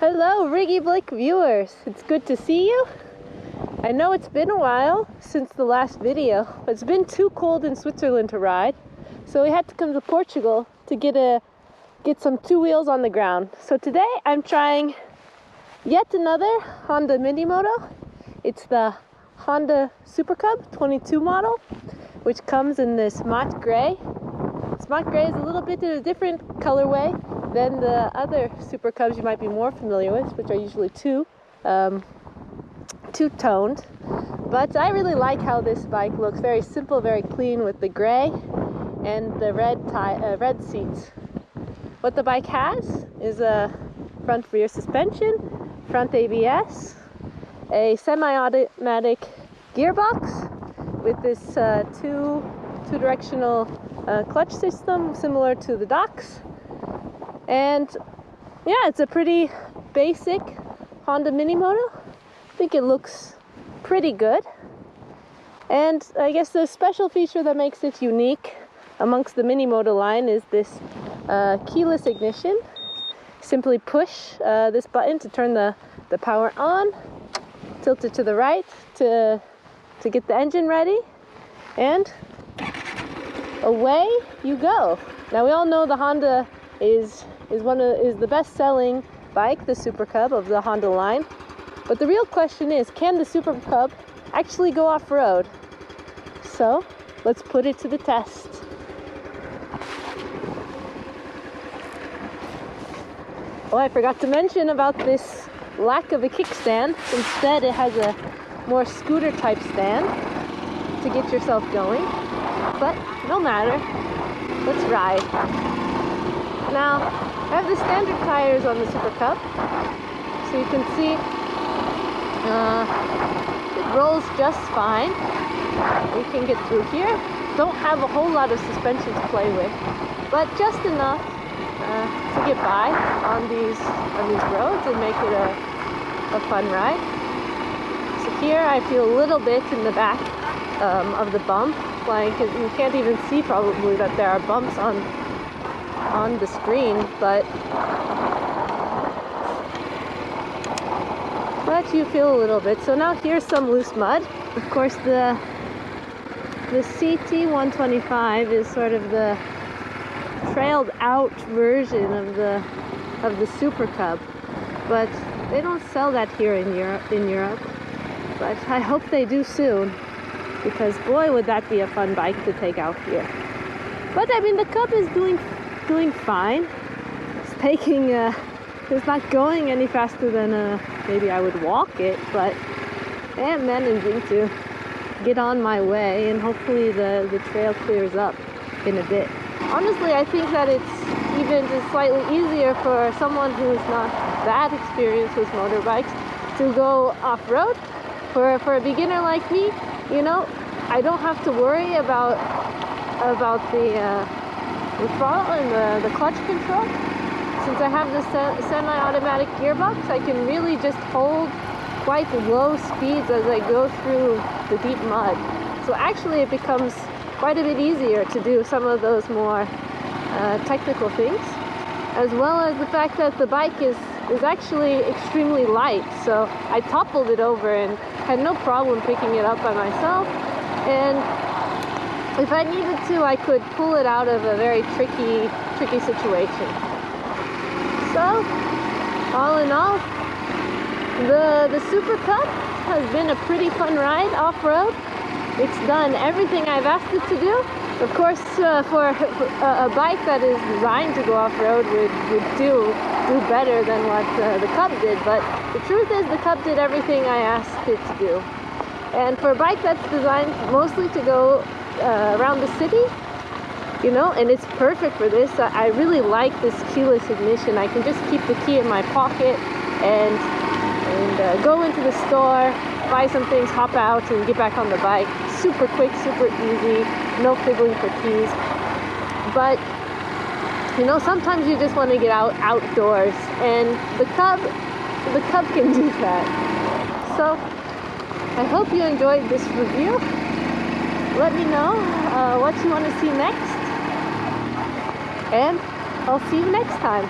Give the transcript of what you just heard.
Hello, Riggy Blake viewers. It's good to see you. I know it's been a while since the last video, but it's been too cold in Switzerland to ride, so we had to come to Portugal to get some two wheels on the ground. So today I'm trying yet another Honda mini-moto. It's the Honda Super Cub 22 model, which comes in this matte gray. This matte gray is a little bit of a different colorway than the other Super Cubs you might be more familiar with, which are usually two-toned. But I really like how this bike looks. Very simple, very clean with the gray and the red seats. What the bike has is a front rear suspension, front ABS, a semi-automatic gearbox with this two-directional clutch system similar to the docks. And yeah, it's a pretty basic Honda mini-moto. I think it looks pretty good. And I guess the special feature that makes it unique amongst the mini-moto line is this keyless ignition. Simply push this button to turn the power on, tilt it to the right to get the engine ready, and away you go. Now we all know the Honda is the best-selling bike, the Super Cub of the Honda line. But the real question is, can the Super Cub actually go off-road? So let's put it to the test. Oh, I forgot to mention about this lack of a kickstand. Instead, it has a more scooter-type stand to get yourself going. But no matter, let's ride. Now, I have the standard tires on the Super Cub, so you can see it rolls just fine. We can get through here. Don't have a whole lot of suspension to play with, but just enough to get by on these roads and make it a fun ride. So here I feel a little bit in the back of the bump, like you can't even see probably that there are bumps on the screen, but you feel a little bit. So now here's some loose mud. Of course, the CT125 is sort of the trailed out version of the Super Cub, but they don't sell that here in Europe. But I hope they do soon, because boy, would that be a fun bike to take out here. But I mean, the Cub is doing fine. It's not going any faster than maybe I would walk it, but I am managing to get on my way, and hopefully the trail clears up in a bit. Honestly, I think that it's even just slightly easier for someone who's not that experienced with motorbikes to go off-road. For a beginner like me, you know, I don't have to worry about the throttle and the clutch control. Since I have the semi-automatic gearbox, I can really just hold quite low speeds as I go through the deep mud. So actually it becomes quite a bit easier to do some of those more technical things, as well as the fact that the bike is actually extremely light. So I toppled it over and had no problem picking it up by myself. And if I needed to, I could pull it out of a very tricky situation. So, all in all, the Super Cub has been a pretty fun ride off-road. It's done everything I've asked it to do. Of course, for a bike that is designed to go off-road would do better than what the Cub did. But the truth is, the Cub did everything I asked it to do. And for a bike that's designed mostly to go around the city, you know, and it's perfect for this. I really like this keyless ignition. I can just keep the key in my pocket and go into the store, buy some things, hop out, and get back on the bike. Super quick, super easy, no fiddling for keys. But you know, sometimes you just want to get outdoors, and the Cub can do that. So I hope you enjoyed this review. Let me know what you want to see next, and I'll see you next time.